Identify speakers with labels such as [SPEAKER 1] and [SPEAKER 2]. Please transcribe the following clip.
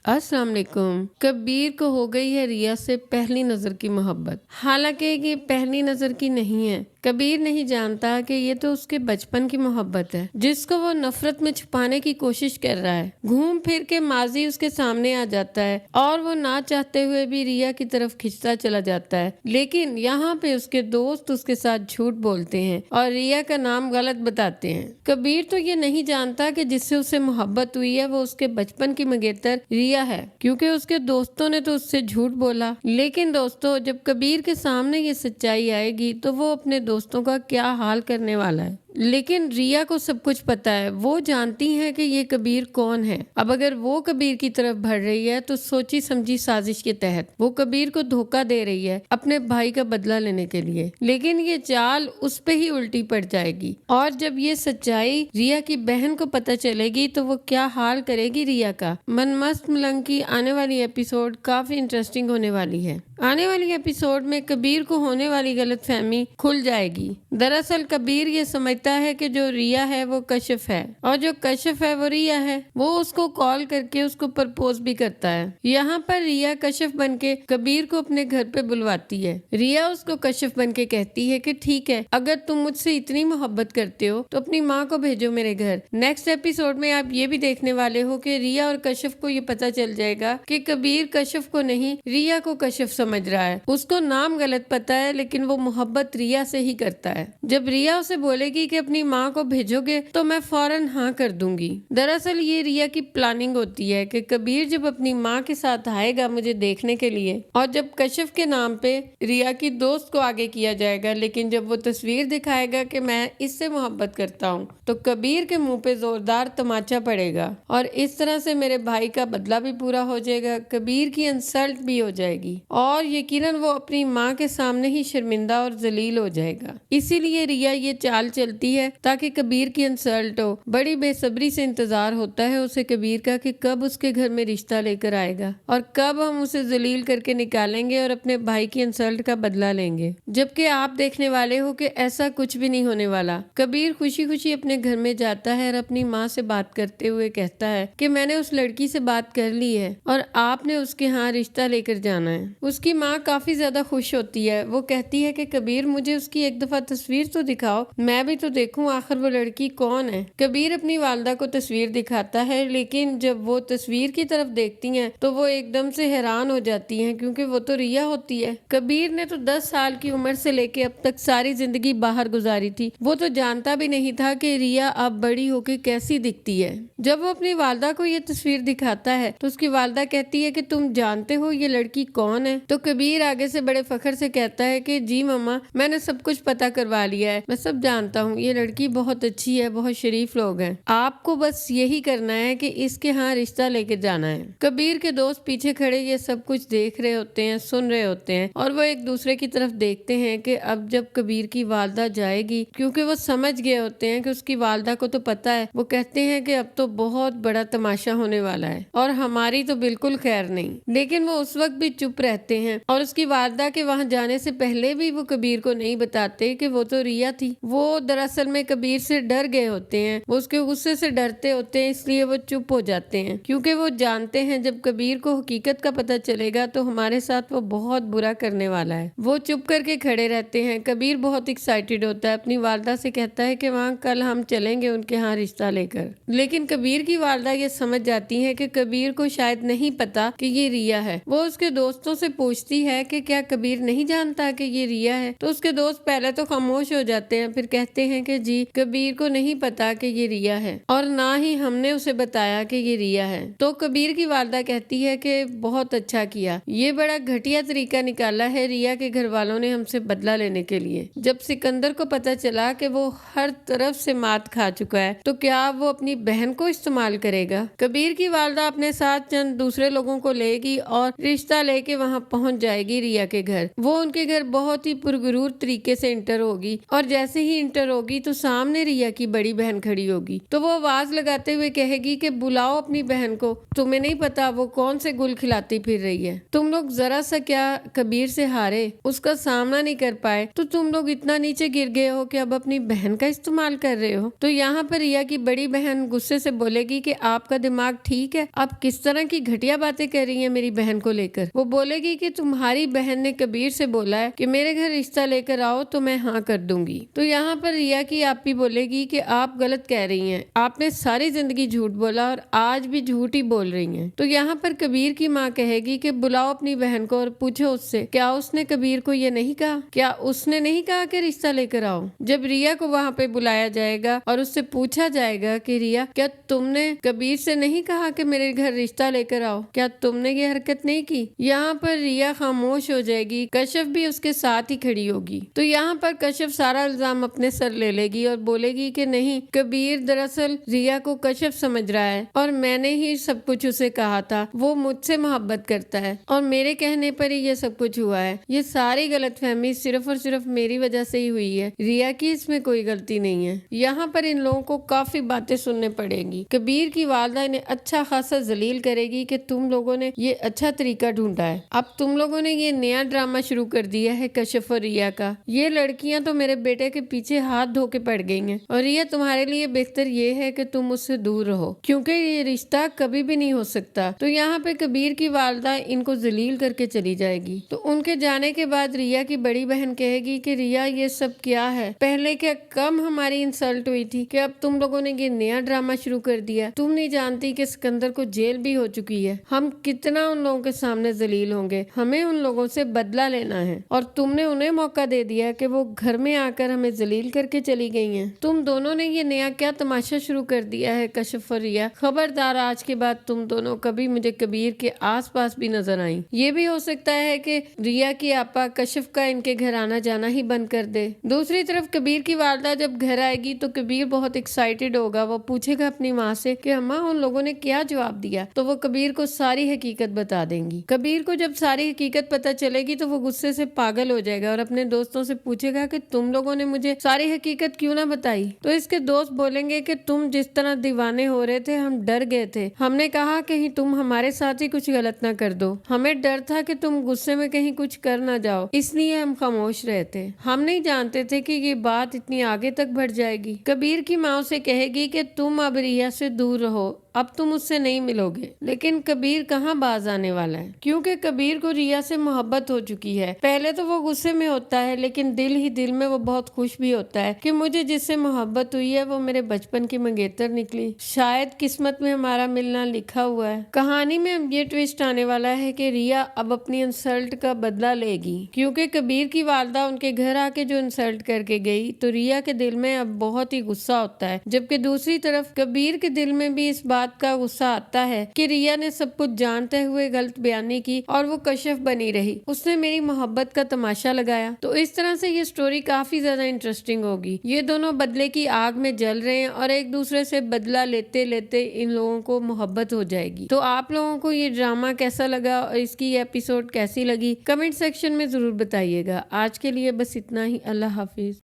[SPEAKER 1] अस्सलाम वालेकुम। कबीर को हो गई है रिया से पहली नजर की मोहब्बत। हालांकि ये पहली नजर की नहीं है। कबीर नहीं जानता कि ये तो उसके बचपन की मोहब्बत है, जिसको वो नफरत में छुपाने की कोशिश कर रहा है। घूम फिर के माजी उसके सामने आ जाता है और वो ना चाहते हुए भी रिया की तरफ खिंचता चला जाता है। लेकिन यहाँ पे उसके दोस्त उसके साथ झूठ बोलते हैं और रिया का नाम गलत बताते हैं। कबीर तो ये नहीं जानता कि जिससे उसे मोहब्बत हुई है वो उसके बचपन की मंगेतर रिया है, क्योंकि उसके दोस्तों ने तो उससे झूठ बोला। लेकिन दोस्तों, जब कबीर के सामने ये सच्चाई आएगी तो वो अपने दोस्तों का क्या हाल करने वाला है। लेकिन रिया को सब कुछ पता है। वो जानती है कि ये कबीर कौन है। अब अगर वो कबीर की तरफ बढ़ रही है तो सोची समझी साजिश के तहत वो कबीर को धोखा दे रही है अपने भाई का बदला लेने के लिए। लेकिन ये चाल उस पे ही उल्टी पड़ जाएगी और जब ये सच्चाई रिया की बहन को पता चलेगी तो वो क्या हाल करेगी रिया का। मन मस्त मलंग की आने वाली एपिसोड काफी इंटरेस्टिंग होने वाली है। आने वाली एपिसोड में कबीर को होने वाली गलतफहमी खुल जाएगी। दरअसल कबीर ये समझता है कि जो रिया है वो कशिफ है और जो कशिफ है वो रिया है। वो उसको कॉल करके उसको प्रपोज भी करता है। यहाँ पर रिया कशिफ बनके कबीर को अपने घर पे बुलवाती है। रिया उसको कशिफ बनके कहती है कि ठीक है, अगर तुम मुझसे इतनी मोहब्बत करते हो तो अपनी माँ को भेजो मेरे घर। नेक्स्ट एपिसोड में आप ये भी देखने वाले हो कि रिया और कशिफ को ये पता चल जाएगा कि कबीर कशिफ को नहीं रिया को कशिफ समझ रहा है। उसको नाम गलत पता है लेकिन वो मोहब्बत रिया से ही करता है। जब रिया उसे बोलेगी कि अपनी माँ को भेजोगे तो मैं फौरन हाँ कर दूंगी। दरअसल ये रिया की प्लानिंग होती है कि कबीर जब अपनी माँ के साथ आएगा मुझे देखने के लिए और जब कशिफ के नाम पे रिया की दोस्त को आगे किया जाएगा, लेकिन जब वो तस्वीर दिखाएगा कि मैं इससे मोहब्बत करता हूँ तो कबीर के मुंह पे जोरदार तमाचा पड़ेगा और इस तरह से मेरे भाई का बदला भी पूरा हो जाएगा, कबीर की इंसल्ट भी हो जाएगी और यकीनन वो अपनी माँ के सामने ही शर्मिंदा और जलील हो जाएगा। इसीलिए रिया ये चाल चलती है ताकि कबीर की इंसल्ट हो। बड़ी बेसब्री से इंतजार होता है उसे कबीर का कि कब उसके घर में रिश्ता लेकर आएगा और कब हम उसे जलील करके निकालेंगे और अपने भाई की इंसल्ट का बदला लेंगे। जबकि आप देखने वाले हो कि ऐसा कुछ भी नहीं होने वाला। कबीर खुशी खुशी अपने घर में जाता है और अपनी माँ से बात करते हुए कहता है कि मैंने उस लड़की से बात कर ली है और आपने उसके यहाँ रिश्ता लेकर जाना है। उसकी माँ काफी ज्यादा खुश होती है। वो कहती है कि कबीर मुझे उसकी एक दफा तस्वीर तो दिखाओ, मैं भी तो देखूं आखिर वो लड़की कौन है। कबीर अपनी वालदा को तस्वीर दिखाता है, लेकिन जब वो तस्वीर की तरफ देखती हैं तो वो एकदम से हैरान हो जाती हैं क्योंकि वो तो रिया होती है। कबीर ने तो 10 साल की उम्र से लेके अब तक सारी जिंदगी बाहर गुजारी थी। वो तो जानता भी नहीं था कि रिया अब बड़ी होके कैसी दिखती है। जब वो अपनी वालदा को ये तस्वीर दिखाता है तो उसकी वालदा कहती है कि तुम जानते हो ये लड़की कौन है। तो कबीर आगे से बड़े फखर से कहता है कि जी मम्मा, मैंने सब कुछ पता करवा लिया है, मैं सब जानता हूँ। ये लड़की बहुत अच्छी है, बहुत शरीफ लोग हैं, आपको बस यही करना है कि इसके यहाँ रिश्ता लेके जाना है। कबीर के दोस्त पीछे खड़े ये सब कुछ देख रहे होते हैं, सुन रहे होते हैं और वो एक दूसरे की तरफ देखते हैं कि अब जब कबीर की वालदा जाएगी, क्योंकि वो समझ गए होते हैं कि उसकी वालदा को तो पता है। वो कहते हैं कि अब तो बहुत बड़ा तमाशा होने वाला है और हमारी तो बिल्कुल खैर नहीं। लेकिन वो उस वक्त भी चुप रहते हैं और उसकी वालदा के वहां जाने से पहले भी वो कबीर को नहीं बताते कि वो तो रिया थी। वो दरअसल में कबीर से डर गए होते हैं, वो उसके गुस्से से डरते होते हैं, इसलिए वो चुप हो जाते हैं क्योंकि वो जानते हैं जब कबीर को हकीकत का पता चलेगा तो हमारे साथ वो बहुत बुरा करने वाला है। वो चुप करके खड़े रहते हैं। कबीर बहुत एक्साइटेड होता है, अपनी वालदा से कहता है कि वहाँ कल हम चलेंगे उनके यहाँ रिश्ता लेकर। लेकिन कबीर की वालदा ये समझ जाती है कि कबीर को शायद नहीं पता कि ये रिया है। वो उसके दोस्तों से पूछती है कि क्या कबीर नहीं जानता कि ये रिया है। तो उसके दोस्त पहले तो खामोश हो जाते हैं, फिर कहते हैं कि जी कबीर को नहीं पता कि ये रिया है और ना ही हमने उसे बताया कि ये रिया है। तो कबीर की वालदा कहती है कि बहुत अच्छा किया, ये बड़ा घटिया तरीका निकाला है रिया के घर वालों ने हमसे बदला लेने के लिए। जब सिकंदर को पता चला कि वो हर तरफ से मात खा चुका है तो क्या वो अपनी बहन को इस्तेमाल करेगा। कबीर की वालदा अपने साथ चंद दूसरे लोगों को लेगी और रिश्ता लेके वहाँ पहुँच जाएगी रिया के घर। वो उनके घर बहुत ही पुरगुरूर तरीके से इंटर होगी और जैसे ही इंटर होगी ہوگی تو سامنے ریا کی بڑی بہن کھڑی ہوگی تو وہ آواز لگاتے ہوئے کہے گی کہ بلاؤ اپنی بہن کو، تمہیں نہیں پتا وہ کون سے گل کھلاتی پھر رہی ہے، تم لوگ ذرا سا کیا کبیر سے ہارے، اس کا سامنا نہیں کر پائے تو تم لوگ اتنا نیچے گر گئے ہو کہ اب اپنی بہن کا استعمال کر رہے ہو۔ تو یہاں پر ریا کی بڑی بہن غصے سے بولے گی کہ آپ کا دماغ ٹھیک ہے، آپ کس طرح کی گھٹیا باتیں کر رہی ہیں میری بہن کو لے کر۔ وہ بولے گی کہ تمہاری بہن نے کبیر سے بولا ہے کہ میرے گھر رشتہ لے کر آؤ تو میں ہاں کر دوں گی۔ تو یہاں پر ریا کی آپی بولے گی کہ آپ غلط کہہ رہی ہیں، آپ نے ساری زندگی جھوٹ بولا اور آج بھی جھوٹ ہی بول رہی ہیں۔ تو یہاں پر کبیر کی ماں کہے گی کہ بلاؤ اپنی بہن کو اور پوچھو اس سے کیا اس نے کبیر کو یہ نہیں کہا، کیا اس نے نہیں کہا کہ رشتہ لے کر آؤ۔ جب ریا کو وہاں پہ بلایا جائے گا اور اس سے پوچھا جائے گا کہ ریا کیا تم نے کبیر سے نہیں کہا کہ میرے گھر رشتہ لے کر آؤ، کیا تم نے یہ حرکت نہیں کی، یہاں پر ریا خاموش ہو جائے گی، کشف بھی اس کے ساتھ ہی کھڑی ہوگی۔ تو یہاں پر کشف سارا الزام اپنے سر لے گی اور بولے گی کہ نہیں، کبیر دراصل ریا کو کشف سمجھ رہا ہے اور میں نے ہی سب کچھ اسے کہا تھا، وہ مجھ سے محبت کرتا ہے اور میرے کہنے پر ہی یہ سب کچھ ہوا ہے، یہ ساری غلط فہمی صرف اور صرف میری وجہ سے ہی ہوئی ہے، ریا کی اس میں کوئی غلطی نہیں ہے۔ یہاں پر ان لوگوں کو کافی باتیں سننے پڑے گی۔ کبیر کی والدہ انہیں اچھا خاصا ذلیل کرے گی کہ تم لوگوں نے یہ اچھا طریقہ ڈھونڈا ہے، اب تم لوگوں نے یہ نیا ڈرامہ شروع کر دیا ہے کشف اور ریا کا، یہ لڑکیاں تو میرے بیٹے کے پیچھے ہاتھ دھو کے پڑ گئی ہیں اور ریا تمہارے لیے بہتر یہ ہے کہ تم اس سے دور رہو کیونکہ یہ رشتہ کبھی بھی نہیں ہو سکتا۔ تو یہاں پہ کبیر کی والدہ ان کو ذلیل کر کے چلی جائے گی۔ تو ان کے جانے کے بعد ریا کی بڑی بہن کہے گی کہ ریا یہ سب کیا ہے، پہلے کیا کم ہماری انسلٹ ہوئی تھی کہ اب تم لوگوں نے یہ نیا ڈرامہ شروع کر دیا، تم نہیں جانتی کہ سکندر کو جیل بھی ہو چکی ہے، ہم کتنا ان لوگوں کے سامنے ذلیل ہوں گے، ہمیں ان لوگوں سے بدلہ لینا ہے اور تم نے انہیں موقع دے دیا کہ وہ گھر میں آ کر ہمیں ذلیل کر کے چلی گئی ہیں، تم دونوں نے یہ نیا کیا تماشا شروع کر دیا ہے کشف اور ریا، خبردار آج کے بعد تم دونوں کبھی مجھے کبیر کے آس پاس بھی نظر آئیں۔ یہ بھی ہو سکتا ہے کہ ریا کی آپا کشف کا ان کے گھر آنا جانا ہی بند کر دے۔ دوسری طرف کبیر کی والدہ جب گھر آئے گی تو کبیر بہت ایکسائٹڈ ہوگا، وہ پوچھے گا اپنی ماں سے کہ اماں ان لوگوں نے کیا جواب دیا، تو وہ کبیر کو ساری حقیقت بتا دیں گی۔ کبیر کو جب ساری حقیقت پتہ چلے گی تو وہ غصے سے پاگل ہو جائے گا اور اپنے دوستوں سے پوچھے گا کہ تم لوگوں نے مجھے ساری حقیقت کیوں نہ بتائی۔ تو اس کے دوست بولیں گے کہ تم جس طرح دیوانے ہو رہے تھے ہم ڈر گئے تھے، ہم نے کہا کہیں تم ہمارے ساتھ ہی کچھ غلط نہ کر دو، ہمیں ڈر تھا کہ تم غصے میں کہیں کچھ کر نہ جاؤ، اس لیے ہم خاموش رہے تھے، ہم نہیں جانتے تھے کہ یہ بات اتنی آگے تک بڑھ جائے گی۔ کبیر کی ماں سے کہے گی کہ تم اب ریا سے دور رہو، اب تم اس سے نہیں ملو گے، لیکن کبیر کہاں باز آنے والا ہے کیونکہ کبیر کو ریا سے محبت ہو چکی ہے۔ پہلے تو وہ غصے میں ہوتا ہے لیکن دل ہی دل میں وہ بہت خوش بھی ہوتا ہے کہ مجھے جس سے محبت ہوئی ہے وہ میرے بچپن کی منگیتر نکلی، شاید قسمت میں ہمارا ملنا لکھا ہوا ہے۔ کہانی میں اب یہ ٹویسٹ آنے والا ہے کہ ریا اب اپنی انسلٹ کا بدلہ لے گی کیونکہ کبیر کی والدہ ان کے گھر آ کے جو انسلٹ کر کے گئی تو ریا کے دل میں اب بہت ہی غصہ ہوتا ہے، جبکہ دوسری طرف کبیر کے دل میں بھی اس بات کا غصہ آتا ہے کہ ریا نے سب کچھ جانتے ہوئے غلط بیانی کی اور وہ کشف بنی رہی، اس نے میری محبت کا تماشا لگایا۔ تو اس طرح سے یہ سٹوری کافی زیادہ انٹرسٹنگ ہوگی، یہ دونوں بدلے کی آگ میں جل رہے ہیں اور ایک دوسرے سے بدلہ لیتے لیتے ان لوگوں کو محبت ہو جائے گی۔ تو آپ لوگوں کو یہ ڈرامہ کیسا لگا اور اس کی ایپیسوڈ کیسی لگی کمنٹ سیکشن میں ضرور بتائیے گا۔ آج کے لیے بس اتنا ہی، اللہ حافظ۔